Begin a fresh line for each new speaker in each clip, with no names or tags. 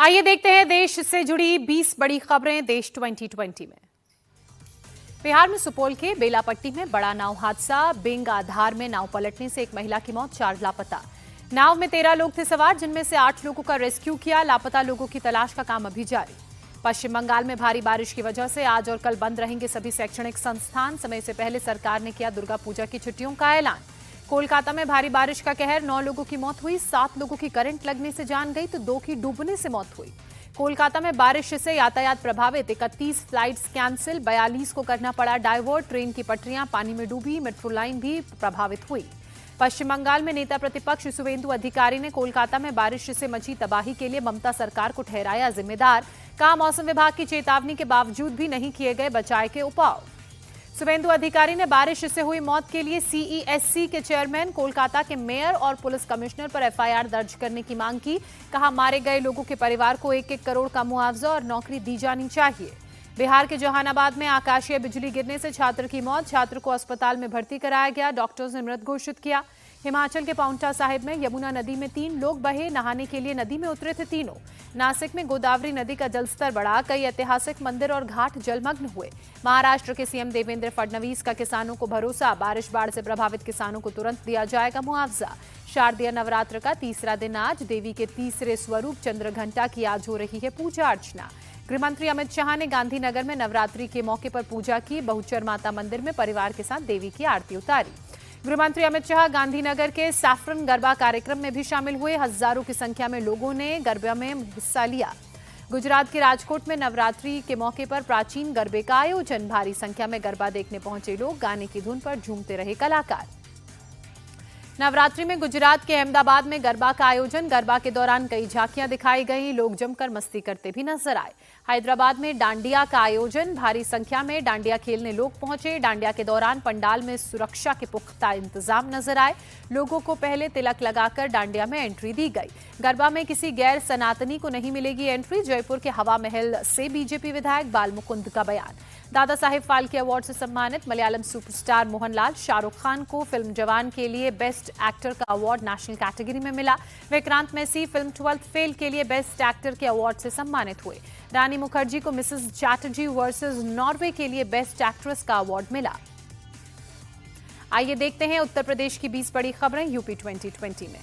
आइए देखते हैं देश से जुड़ी 20 बड़ी खबरें देश 2020 में। बिहार में सुपौल के बेलापट्टी में बड़ा नाव हादसा। बिंग आधार में नाव पलटने से एक महिला की मौत, 4 लापता। नाव में 13 लोग थे सवार, जिनमें से 8 लोगों का रेस्क्यू किया। लापता लोगों की तलाश का काम अभी जारी। पश्चिम बंगाल में भारी बारिश की वजह से आज और कल बंद रहेंगे सभी शैक्षणिक संस्थान। समय से पहले सरकार ने किया दुर्गा पूजा की छुट्टियों का ऐलान। कोलकाता में भारी बारिश का कहर, 9 लोगों की मौत हुई, 7 लोगों की करंट लगने से जान गई तो 2 की डूबने से मौत हुई। कोलकाता में बारिश से यातायात प्रभावित, 31 फ्लाइट्स कैंसिल, 42 को करना पड़ा डाइवर्ट। ट्रेन की पटरियां पानी में डूबी, मेट्रो लाइन भी प्रभावित हुई। पश्चिम बंगाल में नेता प्रतिपक्ष शुवेंदु अधिकारी ने कोलकाता में बारिश से मची तबाही के लिए ममता सरकार को ठहराया जिम्मेदार। कहा, मौसम विभाग की चेतावनी के बावजूद भी नहीं किए गए बचाव के उपाय। शुवेंदु अधिकारी ने बारिश से हुई मौत के लिए सीईएससी के चेयरमैन, कोलकाता के मेयर और पुलिस कमिश्नर पर एफआईआर दर्ज करने की मांग की। कहा, मारे गए लोगों के परिवार को 1-1 करोड़ का मुआवजा और नौकरी दी जानी चाहिए। बिहार के जहानाबाद में आकाशीय बिजली गिरने से छात्र की मौत, छात्र को अस्पताल में भर्ती कराया गया, डॉक्टर्स ने मृत घोषित किया। हिमाचल के पांवटा साहिब में यमुना नदी में 3 लोग बहे, नहाने के लिए नदी में उतरे थे तीनों। नासिक में गोदावरी नदी का जलस्तर बढ़ा, कई ऐतिहासिक मंदिर और घाट जलमग्न हुए। महाराष्ट्र के सीएम देवेंद्र फडणवीस का किसानों को भरोसा, बारिश बाढ़ से प्रभावित किसानों को तुरंत दिया जाएगा मुआवजा। शारदीय नवरात्र का तीसरा दिन आज, देवी के तीसरे स्वरूप चंद्रघंटा की आज हो रही है पूजा अर्चना। गृहमंत्री अमित शाह ने गांधीनगर में नवरात्रि के मौके पर पूजा की। बहुचर माता मंदिर में परिवार के साथ देवी की आरती उतारी। गृहमंत्री अमित शाह गांधीनगर के सैफरन गरबा कार्यक्रम में भी शामिल हुए। हजारों की संख्या में लोगों ने गरबा में हिस्सा लिया। गुजरात के राजकोट में नवरात्रि के मौके पर प्राचीन गरबे का आयोजन, भारी संख्या में गरबा देखने पहुंचे लोग, गाने की धुन पर झूमते रहे कलाकार। नवरात्रि में गुजरात के अहमदाबाद में गरबा का आयोजन, गरबा के दौरान कई झांकियां दिखाई गई, लोग जमकर मस्ती करते भी नजर आए। हैदराबाद में डांडिया का आयोजन, भारी संख्या में डांडिया खेलने लोग पहुंचे। डांडिया के दौरान पंडाल में सुरक्षा के पुख्ता इंतजाम नजर आए। लोगों को पहले तिलक लगाकर डांडिया में एंट्री दी गई। गरबा में किसी गैर सनातनी को नहीं मिलेगी एंट्री, जयपुर के हवा महल से बीजेपी विधायक बाल मुकुंद का बयान। दादा साहेब फाल्के अवार्ड से सम्मानित मलयालम सुपरस्टार मोहनलाल, शाहरुख खान को फिल्म जवान के लिए बेस्ट एक्टर का अवार्ड नेशनल कैटेगरी में मिला। Vikrant Massey film 12th fail के लिए बेस्ट एक्टर के अवार्ड से सम्मानित हुए। रानी मुखर्जी को मिसेस चैटर्जी वर्सेस नॉर्वे के लिए बेस्ट एक्ट्रेस का अवार्ड मिला। आइए देखते हैं उत्तर प्रदेश की 20 बड़ी खबरें यूपी 2020 में।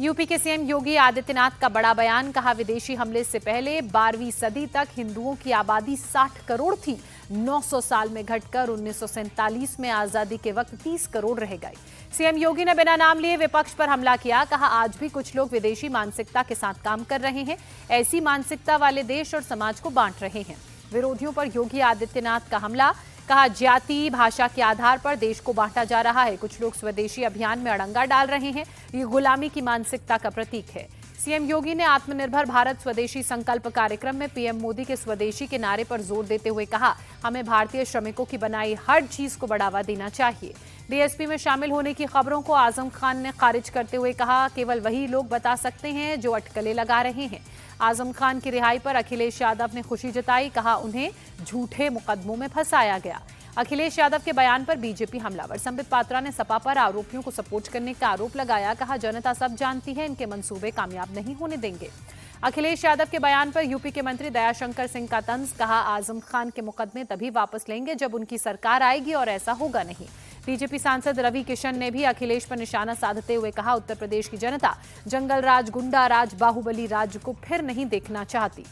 यूपी के सीएम योगी आदित्यनाथ का बड़ा बयान। कहा, विदेशी हमले से पहले 12वीं सदी तक हिंदुओं की आबादी 60 करोड़ थी, 900 साल में घटकर 1947 में आजादी के वक्त 30 करोड़ रह गई। सीएम योगी ने बिना नाम लिए विपक्ष पर हमला किया। कहा, आज भी कुछ लोग विदेशी मानसिकता के साथ काम कर रहे हैं, ऐसी मानसिकता वाले देश और समाज को बांट रहे हैं। विरोधियों पर योगी आदित्यनाथ का हमला। कहा, जाति भाषा के आधार पर देश को बांटा जा रहा है, कुछ लोग स्वदेशी अभियान में अड़ंगा डाल रहे हैं, ये गुलामी की मानसिकता का प्रतीक है। सीएम योगी ने आत्मनिर्भर भारत स्वदेशी संकल्प कार्यक्रम में पीएम मोदी के स्वदेशी के नारे पर जोर देते हुए कहा, हमें भारतीय श्रमिकों की बनाई हर चीज को बढ़ावा देना चाहिए। बीएसपी में शामिल होने की खबरों को आजम खान ने खारिज करते हुए कहा, केवल वही लोग बता सकते हैं जो अटकलें लगा रहे हैं। आजम खान की रिहाई पर अखिलेश यादव ने खुशी जताई। कहा, उन्हें झूठे मुकदमों में फंसाया गया। अखिलेश यादव के बयान पर बीजेपी हमलावर। संबित पात्रा ने सपा पर आरोपियों को सपोर्ट करने का आरोप लगाया। कहा, जनता सब जानती है, इनके मंसूबे कामयाब नहीं होने देंगे। अखिलेश यादव के बयान पर यूपी के मंत्री दयाशंकर सिंह का तंज। कहा, आजम खान के मुकदमे तभी वापस लेंगे जब उनकी सरकार आएगी और ऐसा होगा नहीं। बीजेपी सांसद रवि किशन ने भी अखिलेश पर निशाना साधते हुए कहा, उत्तर प्रदेश की जनता जंगल राज, गुंडा राज, बाहुबली राज को फिर नहीं देखना चाहती।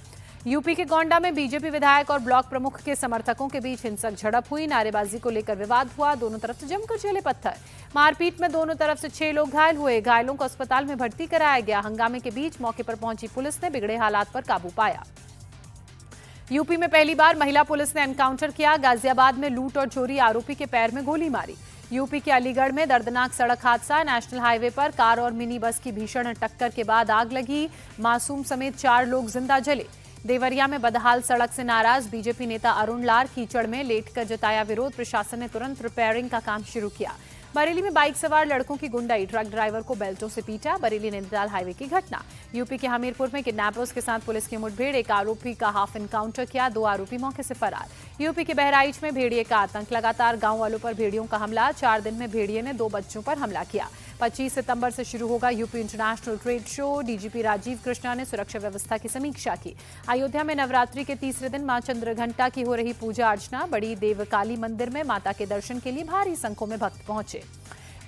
यूपी के गोंडा में बीजेपी विधायक और ब्लॉक प्रमुख के समर्थकों के बीच हिंसक झड़प हुई। नारेबाजी को लेकर विवाद हुआ, दोनों तरफ से जमकर चले पत्थर। मारपीट में दोनों तरफ से 6 लोग घायल हुए, घायलों को अस्पताल में भर्ती कराया गया। हंगामे के बीच मौके पर पहुंची पुलिस ने बिगड़े हालात पर काबू पाया। यूपी में पहली बार महिला पुलिस ने एनकाउंटर किया। गाजियाबाद में लूट और चोरी, आरोपी के पैर में गोली मारी। यूपी के अलीगढ़ में दर्दनाक सड़क हादसा, नेशनल हाईवे पर कार और मिनी बस की भीषण टक्कर के बाद आग लगी, मासूम समेत 4 लोग जिंदा जले। देवरिया में बदहाल सड़क से नाराज बीजेपी नेता अरुण लार कीचड़ में लेटकर जताया विरोध, प्रशासन ने तुरंत रिपेयरिंग का काम शुरू किया। बरेली में बाइक सवार लड़कों की गुंडाई, ट्रक ड्राइवर को बेल्टों से पीटा। बरेली नैनीताल हाईवे की घटना। यूपी के हमीरपुर में किडनैपर्स के साथ पुलिस की मुठभेड़, एक आरोपी का हाफ एनकाउंटर किया, 2 आरोपी मौके से फरार। यूपी के बहराइच में भेड़िए का आतंक, लगातार गांव वालों पर भेड़ियों का हमला, 4 दिन में भेड़िए ने 2 बच्चों पर हमला किया। 25 सितंबर से शुरू होगा UP international trade show. DGP Rajiv Krishna ने सुरक्षा व्यवस्था की समीक्षा की। अयोध्या में नवरात्रि के तीसरे दिन मां चंद्रघंटा की हो रही पूजा अर्चना। बड़ी देवकाली मंदिर में माता के दर्शन के लिए भारी संख्या में भक्त पहुंचे।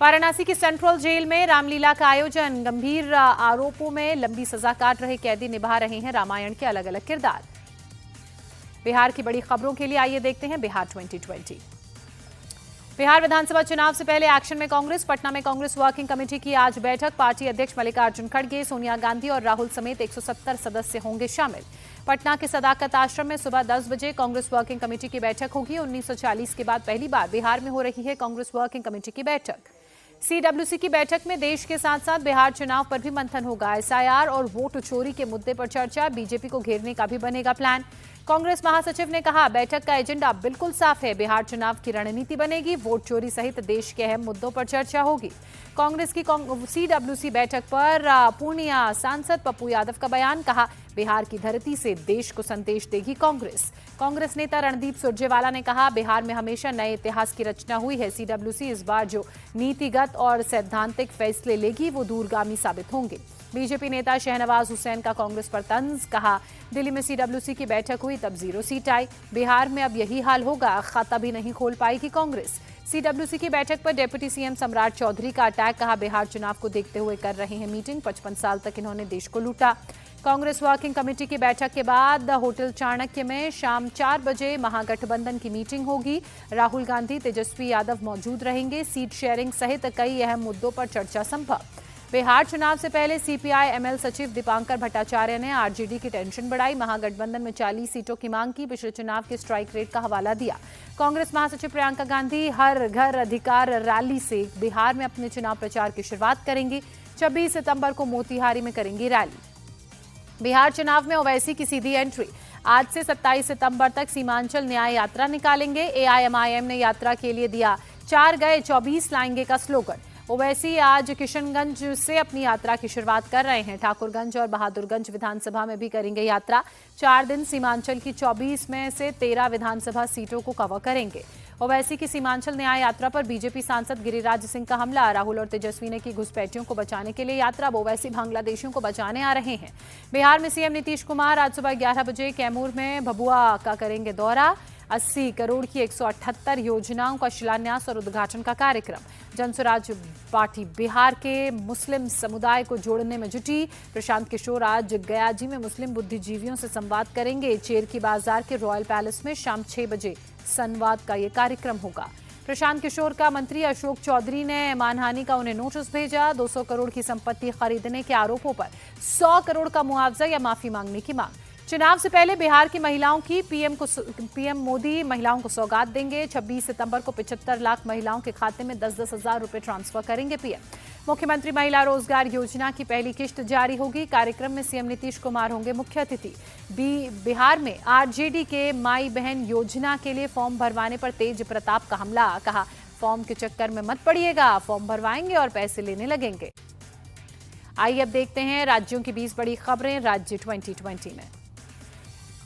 वाराणसी की सेंट्रल जेल में रामलीला का आयोजन। गंभीर आरोपों में लंबी सजा काट रहे कैदी निभा रहे हैं रामायण के अलग अलग किरदार। बिहार की बड़ी खबरों के लिए आइए देखते हैं बिहार 2020। बिहार विधानसभा चुनाव से पहले एक्शन में कांग्रेस। पटना में कांग्रेस वर्किंग कमेटी की आज बैठक। पार्टी अध्यक्ष मल्लिकार्जुन खड़गे, सोनिया गांधी और राहुल समेत 170 सदस्य होंगे शामिल। पटना के सदाकत आश्रम में सुबह 10 बजे कांग्रेस वर्किंग कमेटी की बैठक होगी। 1940 के बाद पहली बार बिहार में हो रही है कांग्रेस वर्किंग कमेटी की बैठक। सीडब्ल्यूसी की बैठक में देश के साथ साथ बिहार चुनाव पर भी मंथन होगा। एसआईआर और वोट चोरी के मुद्दे पर चर्चा। बीजेपी को घेरने का भी बनेगा प्लान। कांग्रेस महासचिव ने कहा, बैठक का एजेंडा बिल्कुल साफ है। बिहार चुनाव की रणनीति बनेगी। वोट चोरी सहित देश के अहम मुद्दों पर चर्चा होगी। कांग्रेस की सीडब्ल्यूसी बैठक पर पूर्णिया सांसद पप्पू यादव का बयान। कहा, बिहार की धरती से देश को संदेश देगी कांग्रेस। कांग्रेस नेता रणदीप सुरजेवाला ने कहा, बिहार में हमेशा नए इतिहास की रचना हुई है। सीडब्ल्यूसी इस बार जो नीतिगत और सैद्धांतिक फैसले लेगी वो दूरगामी साबित होंगे। बीजेपी नेता शहनवाज हुसैन का कांग्रेस पर तंज। कहा, दिल्ली में सीडब्ल्यूसी की बैठक हुई तब 0 सीट आई। बिहार में अब यही हाल होगा। खाता भी नहीं खोल पाएगी कांग्रेस। सीडब्ल्यूसी की बैठक पर डिप्टी सीएम सम्राट चौधरी का अटैक। कहा, बिहार चुनाव को देखते हुए कर रहे हैं मीटिंग। 55 साल तक इन्होंने देश को लूटा। कांग्रेस वर्किंग कमेटी की बैठक के बाद होटल चाणक्य में शाम 4 बजे महागठबंधन की मीटिंग होगी। राहुल गांधी, तेजस्वी यादव मौजूद रहेंगे। सीट शेयरिंग सहित कई अहम मुद्दों पर चर्चा संभव। बिहार चुनाव से पहले सीपीआई एमएल सचिव दीपांकर भट्टाचार्य ने आरजेडी की टेंशन बढ़ाई। महागठबंधन में 40 सीटों की मांग की। पिछले चुनाव के स्ट्राइक रेट का हवाला दिया। कांग्रेस महासचिव प्रियंका गांधी हर घर अधिकार रैली से बिहार में अपने चुनाव प्रचार की शुरुआत करेंगी। 26 सितंबर को मोतिहारी में करेंगी रैली। बिहार चुनाव में ओवैसी की सीधी एंट्री। आज से 27 सितंबर तक सीमांचल न्याय यात्रा निकालेंगे। एआईएमआईएम ने यात्रा के लिए दिया 4 गए 24 लाएंगे का स्लोगन। ओवैसी आज किशनगंज से अपनी यात्रा की शुरुआत कर रहे हैं। ठाकुरगंज और बहादुरगंज विधानसभा में भी करेंगे यात्रा। 4 दिन सीमांचल की 24 में से 13 विधानसभा सीटों को कवर करेंगे। ओवैसी की सीमांचल न्याय यात्रा पर बीजेपी सांसद गिरिराज सिंह का हमला। राहुल और तेजस्वी ने की घुसपैठियों को बचाने के लिए यात्रा। ओवैसी बांग्लादेशियों को बचाने आ रहे हैं। बिहार में सीएम नीतीश कुमार आज सुबह 11 बजे कैमूर में भभुआ का करेंगे दौरा। 80 करोड़ की 178 योजनाओं का शिलान्यास और उद्घाटन का कार्यक्रम। जनसुराज पार्टी बिहार के मुस्लिम समुदाय को जोड़ने में जुटी। प्रशांत किशोर आज गयाजी में मुस्लिम बुद्धिजीवियों से संवाद करेंगे। चेरकी बाजार के रॉयल पैलेस में शाम 6 बजे संवाद का ये कार्यक्रम होगा। प्रशांत किशोर का मंत्री अशोक चौधरी ने मानहानि का उन्हें नोटिस भेजा। 200 करोड़ की संपत्ति खरीदने के आरोपों पर 100 करोड़ का मुआवजा या माफी मांगने की मांग। चुनाव से पहले बिहार की महिलाओं की पीएम मोदी महिलाओं को सौगात देंगे। 26 सितंबर को 75 लाख महिलाओं के खाते में 10-10 हजार रुपए ट्रांसफर करेंगे पीएम। मुख्यमंत्री महिला रोजगार योजना की पहली किश्त जारी होगी। कार्यक्रम में सीएम नीतीश कुमार होंगे मुख्य अतिथि। बिहार में आरजेडी के माई बहन योजना के लिए फॉर्म भरवाने पर तेज प्रताप का हमला। कहा, फॉर्म के चक्कर में मत पड़िएगा, फॉर्म भरवाएंगे और पैसे लेने लगेंगे। आइए अब देखते हैं राज्यों की 20 बड़ी खबरें राज्य 2020 में।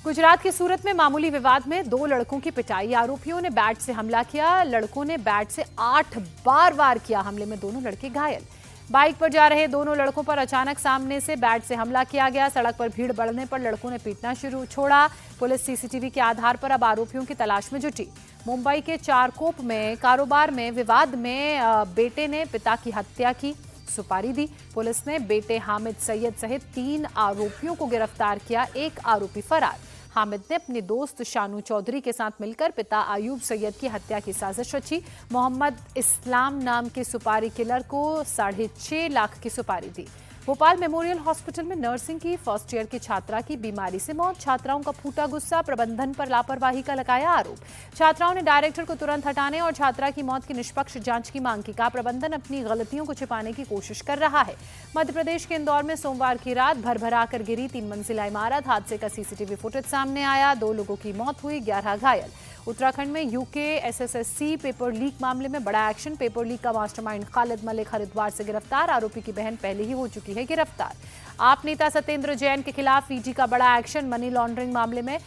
गुजरात के सूरत में मामूली विवाद में 2 लड़कों की पिटाई। आरोपियों ने बैट से हमला किया। लड़कों ने बैट से 8 बार वार किया। हमले में दोनों लड़के घायल। बाइक पर जा रहे दोनों लड़कों पर अचानक सामने से बैट से हमला किया गया। सड़क पर भीड़ बढ़ने पर लड़कों ने पीटना छोड़ा। पुलिस सीसीटीवी के आधार पर अब आरोपियों की तलाश में जुटी। मुंबई के चारकोप में कारोबार में विवाद में बेटे ने पिता की हत्या की, सुपारी दी। पुलिस ने बेटे हामिद सैयद सहित 3 आरोपियों को गिरफ्तार किया। एक आरोपी फरार। हामिद ने अपने दोस्त शानू चौधरी के साथ मिलकर पिता अयूब सैयद की हत्या की साजिश रची। मोहम्मद इस्लाम नाम के सुपारी किलर को 6.5 लाख की सुपारी दी। भोपाल मेमोरियल हॉस्पिटल में नर्सिंग की फर्स्ट ईयर की छात्रा की बीमारी से मौत। छात्राओं का फूटा गुस्सा, प्रबंधन पर लापरवाही का लगाया आरोप। छात्राओं ने डायरेक्टर को तुरंत हटाने और छात्रा की मौत की निष्पक्ष जांच की मांग की। कहा, प्रबंधन अपनी गलतियों को छिपाने की कोशिश कर रहा है। मध्य प्रदेश के इंदौर में सोमवार की रात भरभरा कर गिरी 3 मंजिला इमारत। हादसे का सीसीटीवी फुटेज सामने आया। 2 लोगों की मौत हुई, 11 घायल। उत्तराखंड में यूके एसएससी पेपर लीक मामले में बड़ा एक्शन। पेपर लीक का मास्टरमाइंड खालिद मलिक हरिद्वार से गिरफ्तार। आरोपी की बहन पहले ही हो चुकी है गिरफ्तार। आप नेता सत्येंद्र जैन के खिलाफ ईडी का बड़ा एक्शन। मनी लॉन्ड्रिंग मामले में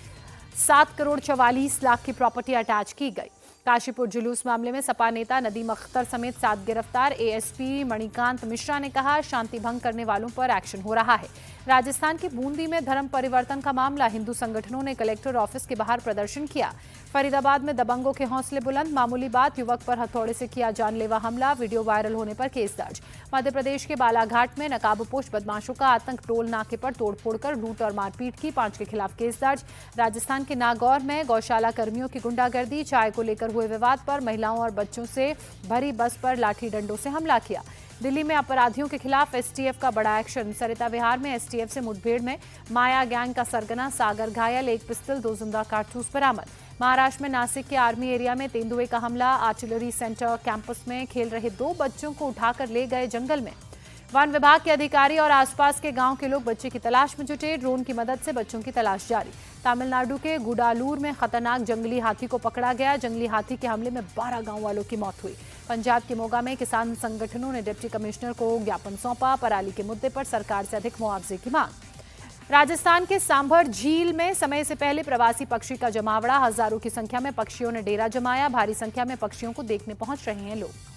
7 करोड़ 44 लाख की प्रॉपर्टी अटैच की गई। काशीपुर जुलूस मामले में सपा नेता नदीम अख्तर समेत 7 गिरफ्तार। एएसपी मणिकांत मिश्रा ने कहा, शांति भंग करने वालों पर एक्शन हो रहा है। राजस्थान के बूंदी में धर्म परिवर्तन का मामला, हिंदू संगठनों ने कलेक्टर ऑफिस के बाहर प्रदर्शन किया। फरीदाबाद में दबंगों के हौसले बुलंद, मामूली बात, युवक पर हथौड़े से किया जानलेवा हमला, वीडियो वायरल होने पर केस दर्ज। मध्य प्रदेश के बालाघाट में नकाबपोश बदमाशों का आतंक, टोल नाके पर तोड़फोड़ कर लूट और मारपीट की, 5 के खिलाफ केस दर्ज। राजस्थान के नागौर में गौशाला कर्मियों की गुंडागर्दी, चाय को लेकर हुए विवाद पर महिलाओं और बच्चों से भरी बस पर लाठी डंडों से हमला किया। दिल्ली में अपराधियों के खिलाफ एसटीएफ का बड़ा एक्शन, सरिता विहार में एसटीएफ से मुठभेड़ में माया गैंग का सरगना सागर घायल, 1 पिस्टल 2 जिंदा कारतूस बरामद। महाराष्ट्र में नासिक के आर्मी एरिया में तेंदुए का हमला, आर्टिलरी सेंटर कैंपस में खेल रहे 2 बच्चों को उठाकर ले गए जंगल में। वन विभाग के अधिकारी और आसपास के गांव के लोग बच्चे की तलाश में जुटे, ड्रोन की मदद से बच्चों की तलाश जारी। तमिलनाडु के गुडालूर में खतरनाक जंगली हाथी को पकड़ा गया, जंगली हाथी के हमले में 12 गांव वालों की मौत हुई। पंजाब के मोगा में किसान संगठनों ने डिप्टी कमिश्नर को ज्ञापन सौंपा, पराली के मुद्दे पर सरकार से अधिक मुआवजे की मांग। राजस्थान के सांभर झील में समय से पहले प्रवासी पक्षी का जमावड़ा, हजारों की संख्या में पक्षियों ने डेरा जमाया, भारी संख्या में पक्षियों को देखने पहुंच रहे हैं लोग।